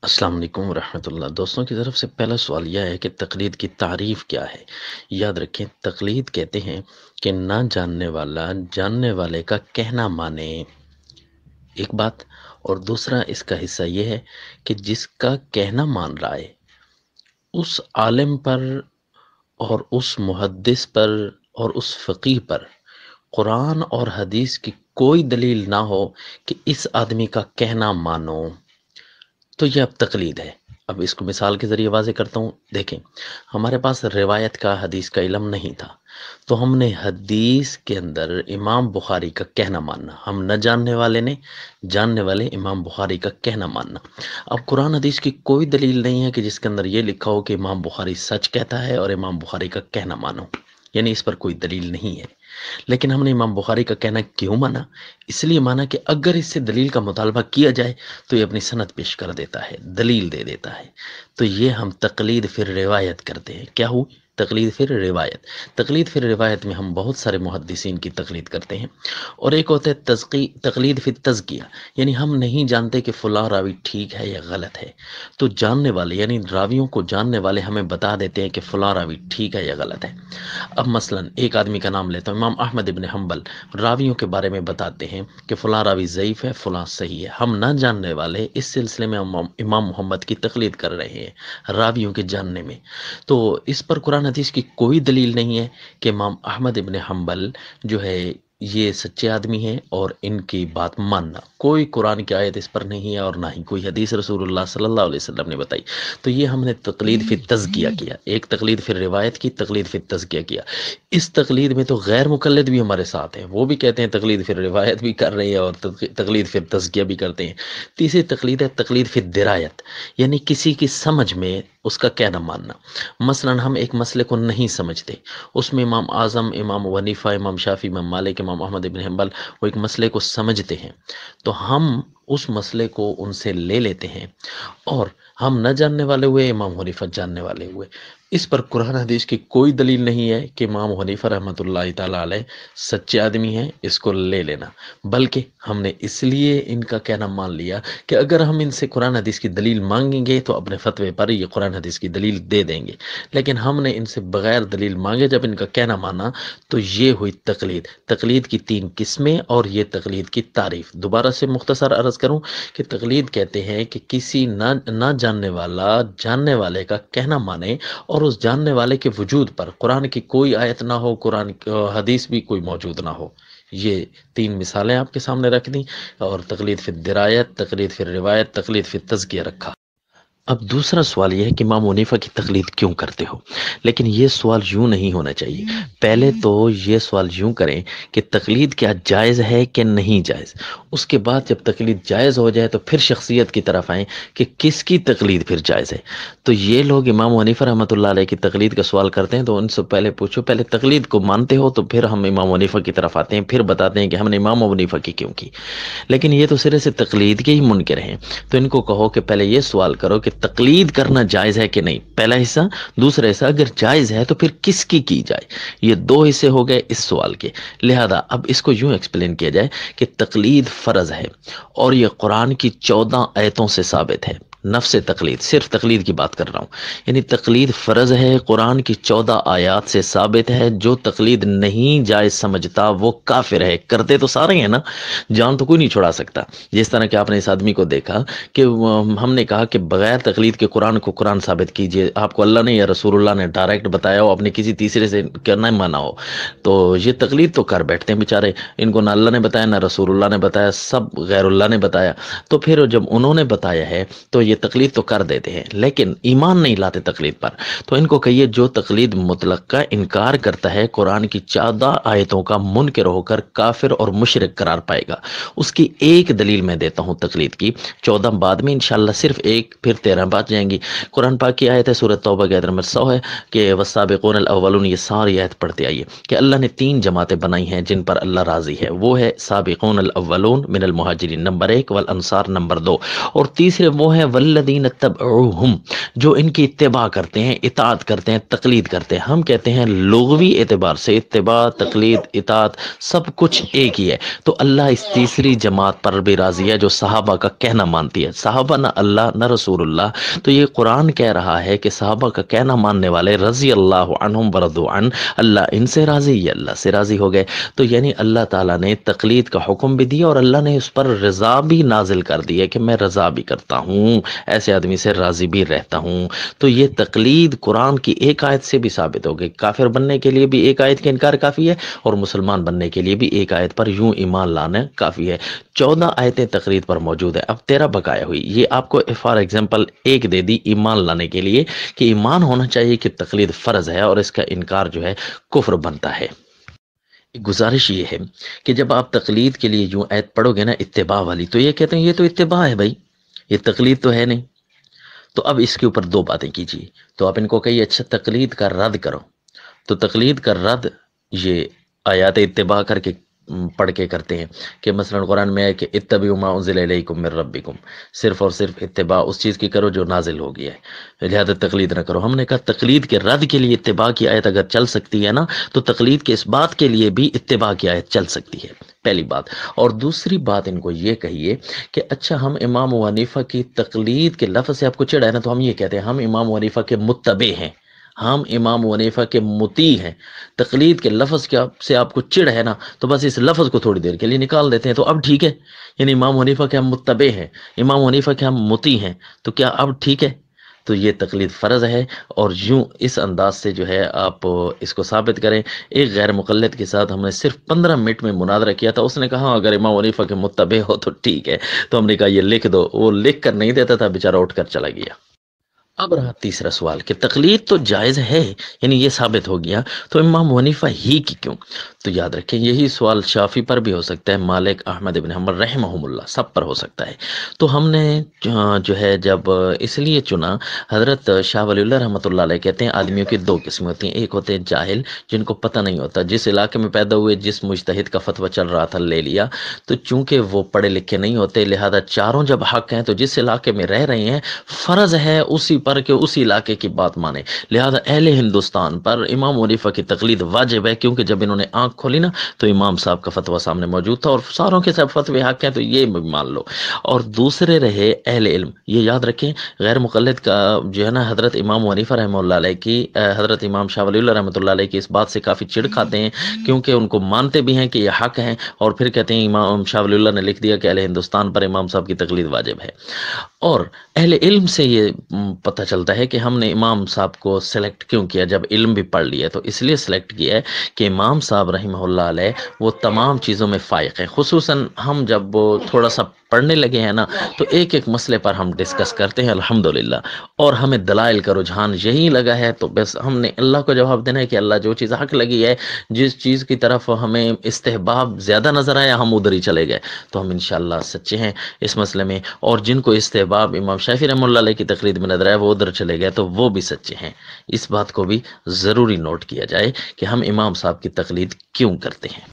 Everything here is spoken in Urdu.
السلام علیکم ورحمۃ اللہ۔ دوستوں کی طرف سے پہلا سوال یہ ہے کہ تقلید کی تعریف کیا ہے؟ یاد رکھیں، تقلید کہتے ہیں کہ نہ جاننے والا جاننے والے کا کہنا مانے، ایک بات، اور دوسرا اس کا حصہ یہ ہے کہ جس کا کہنا مان رہا ہے اس عالم پر اور اس محدث پر اور اس فقیہ پر قرآن اور حدیث کی کوئی دلیل نہ ہو کہ اس آدمی کا کہنا مانو، تو یہ اب تقلید ہے۔ اب اس کو مثال کے ذریعے واضح کرتا ہوں۔ دیکھیں، ہمارے پاس روایت کا حدیث کا علم نہیں تھا، تو ہم نے حدیث کے اندر امام بخاری کا کہنا ماننا، ہم نہ جاننے والے نے جاننے والے امام بخاری کا کہنا ماننا۔ اب قرآن حدیث کی کوئی دلیل نہیں ہے کہ جس کے اندر یہ لکھا ہو کہ امام بخاری سچ کہتا ہے اور امام بخاری کا کہنا مانو، یعنی اس پر کوئی دلیل نہیں ہے۔ لیکن ہم نے امام بخاری کا کہنا کیوں مانا؟ اس لیے مانا کہ اگر اس سے دلیل کا مطالبہ کیا جائے تو یہ اپنی سند پیش کر دیتا ہے، دلیل دے دیتا ہے، تو یہ ہم تقلید پھر روایت کرتے ہیں۔ کیا ہو؟ تقلید پھر روایت۔ تقلید پھر روایت میں ہم بہت سارے محدثین کی تقلید کرتے ہیں، اور ایک ہوتا ہے تقلید پھر تزکیہ، یعنی ہم نہیں جانتے کہ فلاں راوی ٹھیک ہے یا غلط ہے، تو جاننے والے یعنی راویوں کو جاننے والے ہمیں بتا دیتے ہیں کہ فلاں راوی ٹھیک ہے یا غلط ہے۔ اب مثلا ایک آدمی کا نام لیتا ہوں، امام احمد ابن حنبل، راویوں کے بارے میں بتاتے ہیں کہ فلاں راوی ضعیف ہے، فلاں صحیح ہے۔ ہم نہ جاننے والے اس سلسلے میں امام محمد کی تقلید کر رہے ہیں راویوں کے جاننے میں، تو اس پر قرآن حدیث کی کوئی دلیل نہیں ہے کہ امام احمد ابن حنبل جو ہے یہ سچے آدمی ہیں اور ان کی بات ماننا، کوئی قرآن کی آیت اس پر نہیں ہے اور نہ ہی کوئی حدیث رسول اللہ صلی اللہ علیہ وسلم نے بتائی۔ تو یہ ہم نے تقلید فی تزکیہ کیا، ایک تقلید پھر روایت کی، تقلید فی تزکیہ کیا۔ اس تقلید میں تو غیر مقلد بھی ہمارے ساتھ ہیں، وہ بھی کہتے ہیں تقلید پھر روایت بھی کر رہے ہیں اور تقلید پھر تزکیہ بھی کرتے ہیں۔ تیسری تقلید ہے تقلید فی درایت، یعنی کسی کی سمجھ میں اس کا کہنا ماننا۔ مثلا ہم ایک مسئلے کو نہیں سمجھتے، اس میں امام اعظم، امام ابو حنیفہ، امام شافعی، امام مالک، امام احمد ابن حنبل وہ ایک مسئلے کو سمجھتے ہیں، تو ہم اس مسئلے کو ان سے لے لیتے ہیں، اور ہم نہ جاننے والے ہوئے، امام حنیفہ جاننے والے ہوئے۔ اس پر قرآن حدیث کی کوئی دلیل نہیں ہے کہ امام حنیفہ رحمۃ اللہ تعالیٰ علیہ سچے آدمی ہیں، اس کو لے لینا، بلکہ ہم نے اس لیے ان کا کہنا مان لیا کہ اگر ہم ان سے قرآن حدیث کی دلیل مانگیں گے تو اپنے فتوے پر یہ قرآن حدیث کی دلیل دے دیں گے، لیکن ہم نے ان سے بغیر دلیل مانگے جب ان کا کہنا مانا، تو یہ ہوئی تقلید۔ تقلید کی تین قسمیں اور یہ تقلید کی تعریف دوبارہ سے مختصر عرض کروں کہ تقلید کہتے ہیں کہ کسی نہ جاننے والا جاننے والے کا کہنا مانے، اور اس جاننے والے کے وجود پر قرآن کی کوئی آیت نہ ہو، قرآن حدیث بھی کوئی موجود نہ ہو۔ یہ تین مثالیں آپ کے سامنے رکھ دیں، اور تقلید فی درایت، تقلید فی روایت، تقلید فی تزکیہ رکھا۔ اب دوسرا سوال یہ ہے کہ امام حنیفہ کی تقلید کیوں کرتے ہو؟ لیکن یہ سوال یوں نہیں ہونا چاہیے۔ پہلے تو یہ سوال یوں کریں کہ تقلید کیا جائز ہے کہ نہیں جائز، اس کے بعد جب تقلید جائز ہو جائے تو پھر شخصیت کی طرف آئیں کہ کس کی تقلید پھر جائز ہے۔ تو یہ لوگ امام حنیفہ رحمۃ اللہ علیہ کی تقلید کا سوال کرتے ہیں، تو ان سے پہلے پوچھو پہلے تقلید کو مانتے ہو؟ تو پھر ہم امام حنیفہ کی طرف آتے ہیں، پھر بتاتے ہیں کہ ہم نے امام حنیفہ کی کیوں کی۔ لیکن یہ تو سرے سے تقلید کے ہی منکر ہیں، تو ان کو کہو کہ پہلے یہ سوال کرو کہ تقلید کرنا جائز ہے کہ نہیں، پہلا حصہ۔ دوسرا حصہ، اگر جائز ہے تو پھر کس کی جائے؟ یہ دو حصے ہو گئے اس سوال کے۔ لہذا اب اس کو یوں ایکسپلین کیا جائے کہ تقلید فرض ہے، اور یہ قرآن کی 14 آیتوں سے ثابت ہے۔ نفس تقلید، صرف تقلید کی بات کر رہا ہوں، یعنی تقلید فرض ہے، قرآن کی 14 آیات سے ثابت ہے۔ جو تقلید نہیں جائز سمجھتا وہ کافر ہے۔ کرتے تو سارے ہیں نا، جان تو کوئی نہیں چھڑا سکتا۔ جس طرح کہ آپ نے اس آدمی کو دیکھا کہ ہم نے کہا کہ بغیر تقلید کے قرآن کو قرآن ثابت کیجئے، آپ کو اللہ نے یا رسول اللہ نے ڈائریکٹ بتایا ہو، آپ نے کسی تیسرے سے کرنا مانا ہو، تو یہ تقلید تو کر بیٹھتے ہیں بیچارے، ان کو نہ اللہ نے بتایا نہ رسول اللہ نے بتایا، سب غیر اللہ نے بتایا۔ تو پھر جب انہوں نے بتایا ہے تو یہ تقلید تو کر دیتے ہیں، لیکن ایمان نہیں لاتے تقلید پر۔ تو ان کو کہیے جو تقلید مطلق کا انکار کرتا ہے، قرآن کی 14 آیتوں کا منکر ہو کر کافر اور مشرک قرار پائے گا۔ اس کی ایک دلیل میں دیتا ہوں تقلید کی، 14 بعد میں انشاءاللہ صرف ایک، پھر 13 بات جائیں گی۔ قرآن پاک کی آیت ہے، سورۃ توبہ کی آیت نمبر 100 ہے کہ والسابقون الاولون، یہ ساری آیت پڑھتے آئیے کہ اللہ نے 3 جماعتیں بنائی ہیں جن پر اللہ راضی ہے، وہ ہے سابقون الاولون من المہاجرین نمبر 1، والانصار نمبر 2، اور تیسرے وہ ہیں والذین اتبعوہم، جو ان کی اتباع کرتے ہیں، اطاعت کرتے ہیں، تقلید کرتے ہیں. ہم کہتے ہیں لغوی اعتبار سے اتباع، تقلید، اطاعت سب کچھ ایک ہی ہے. تو اللہ اس تیسری جماعت پر بھی راضی ہے جو صحابہ کا کہنا مانتی ہے. صحابہ نہ اللہ نہ رسول اللہ. تو یہ قرآن کہہ رہا ہے کہ صحابہ کا کہنا ماننے والے رضی اللہ عنہم ورضوا عنہ، اللہ ان سے راضی، یہ اللہ سے راضی ہو گئے. تو یعنی اللہ تعالیٰ نے تقلید کا حکم بھی دیا اور اللہ نے اس پر رضا بھی نازل کر دی ہے کہ میں رضا بھی کرتا ہوں، ایسے آدمی سے راضی بھی رہتا ہوں. تو یہ تقلید قرآن کی ایک آیت سے بھی ثابت ہو گئی. کافر بننے کے لیے بھی ایک آیت کا انکار کافی ہے، اور مسلمان بننے کے لیے بھی ایک آیت پر یوں ایمان لانا کافی ہے. 14 آیتیں تقلید پر موجود ہے، اب 13 بقایا ہوئی. یہ آپ کو فار ایگزامپل ایک دے دی ایمان لانے کے لیے کہ ایمان ہونا چاہیے کہ تقلید فرض ہے اور اس کا انکار جو ہے کفر بنتا ہے. گزارش یہ ہے کہ جب آپ تقلید کے لیے یوں آیت پڑھو گے نا اتباع والی، تو یہ کہتے ہیں یہ تو اتباع ہے بھائی، یہ تقلید تو ہے نہیں. تو اب اس کے اوپر دو باتیں کیجیے. تو آپ ان کو کہیے اچھا تقلید کا رد کرو. تو تقلید کا رد یہ آیات اتباع کر کے پڑھ کے کرتے ہیں کہ مثلا قرآن میں ہے کہ اتبعوا ما انزل الیکم من ربکم، صرف اور صرف اتباع اس چیز کی کرو جو نازل ہو گیا ہے، لہذا تقلید نہ کرو. ہم نے کہا تقلید کے رد کے لیے اتباع کی آیت اگر چل سکتی ہے نا، تو تقلید کے اس بات کے لیے بھی اتباع کی آیت چل سکتی ہے، پہلی بات. اور دوسری بات ان کو یہ کہیے کہ اچھا ہم امام ابو حنیفہ کی تقلید کے لفظ سے آپ کو چڑھ ہے نا، تو ہم یہ کہتے ہیں ہم امام ابو حنیفہ کے متبع ہیں، ہم امام ابو حنیفہ کے مطیع ہیں. تقلید کے لفظ سے آپ کو چڑ ہے نا، تو بس اس لفظ کو تھوڑی دیر کے لیے نکال دیتے ہیں، تو اب ٹھیک ہے. یعنی امام ابو حنیفہ کے ہم متبع ہیں، امام ابو حنیفہ کے ہم مطیع ہیں، تو کیا اب ٹھیک ہے؟ تو یہ تقلید فرض ہے. اور یوں اس انداز سے جو ہے آپ اس کو ثابت کریں. ایک غیر مقلد کے ساتھ ہم نے صرف 15 منٹ میں مناظرہ کیا تھا. اس نے کہا اگر امام حنیفہ کے متبع ہو تو ٹھیک ہے. تو ہم نے کہا یہ لکھ دو. وہ لکھ کر نہیں دیتا تھا، بیچارہ اٹھ کر چلا گیا. اب رہا تیسرا سوال کہ تقلید تو جائز ہے، یعنی یہ ثابت ہو گیا، تو امام ابو حنیفہ ہی کی کیوں؟ تو یاد رکھیں یہی سوال شافعی پر بھی ہو سکتا ہے، مالک، احمد ابن حنبل رحمہم اللہ سب پر ہو سکتا ہے. تو ہم نے جو ہے جب اس لیے چنا، حضرت شاہ ولی اللہ رحمۃ اللہ علیہ کہتے ہیں آدمیوں کی دو قسمیں ہوتی ہیں. ایک ہوتے ہیں جاہل، جن کو پتہ نہیں ہوتا، جس علاقے میں پیدا ہوئے جس مجتہد کا فتویٰ چل رہا تھا لے لیا. تو چونکہ وہ پڑھے لکھے نہیں ہوتے، لہذا چاروں جب حق ہیں تو جس علاقے میں رہ رہے ہیں فرض ہے اسی پر کہ اسی علاقے کی بات مانے. لہذا اہل ہندوستان پر امام ابو حنیفہ کی تقلید واجب ہے، کیونکہ جب انہوں نے آنکھ کھولی نا تو امام صاحب کا فتویٰ سامنے موجود تھا، اور ساروں کے سب فتوے حق ہیں تو یہ مان لو. اور دوسرے رہے اہل علم. یہ یاد رکھیں غیر مقلد کا جو ہے نا، حضرت امام ابو حنیفہ رحمہ اللہ علیہ کی، حضرت امام شاہ ولی اللہ رحمۃ اللہ علیہ کی اس بات سے کافی چڑ کھاتے ہیں، کیونکہ ان کو مانتے بھی ہیں کہ یہ حق ہیں، اور پھر کہتے ہیں امام شاہ ولی اللہ نے لکھ دیا کہ اہل ہندوستان پر امام صاحب کی تقلید واجب ہے. اور اہل علم سے یہ پتہ چلتا ہے کہ ہم نے امام صاحب کو سلیکٹ کیوں کیا جب علم بھی پڑھ لیا. تو اس لیے سلیکٹ کیا ہے کہ امام صاحب رحمہ اللہ علیہ وہ تمام چیزوں میں فائق ہیں. خصوصاً ہم جب تھوڑا سا پڑھنے لگے ہیں نا، تو ایک ایک مسئلے پر ہم ڈسکس کرتے ہیں الحمدللہ، اور ہمیں دلائل کا رجحان یہی لگا ہے. تو بس ہم نے اللہ کو جواب دینا ہے کہ اللہ جو چیز حق لگی ہے، جس چیز کی طرف ہمیں استحباب زیادہ نظر آیا ہم ادھر ہی چلے گئے. تو ہم انشاءاللہ سچے ہیں اس مسئلے میں، اور جن کو استحباب امام شافعی رحمہ اللہ علیہ کی تقلید میں نظر آیا وہ ادھر چلے گئے تو وہ بھی سچے ہیں. اس بات کو بھی ضروری نوٹ کیا جائے کہ ہم امام صاحب کی تقلید کیوں کرتے ہیں.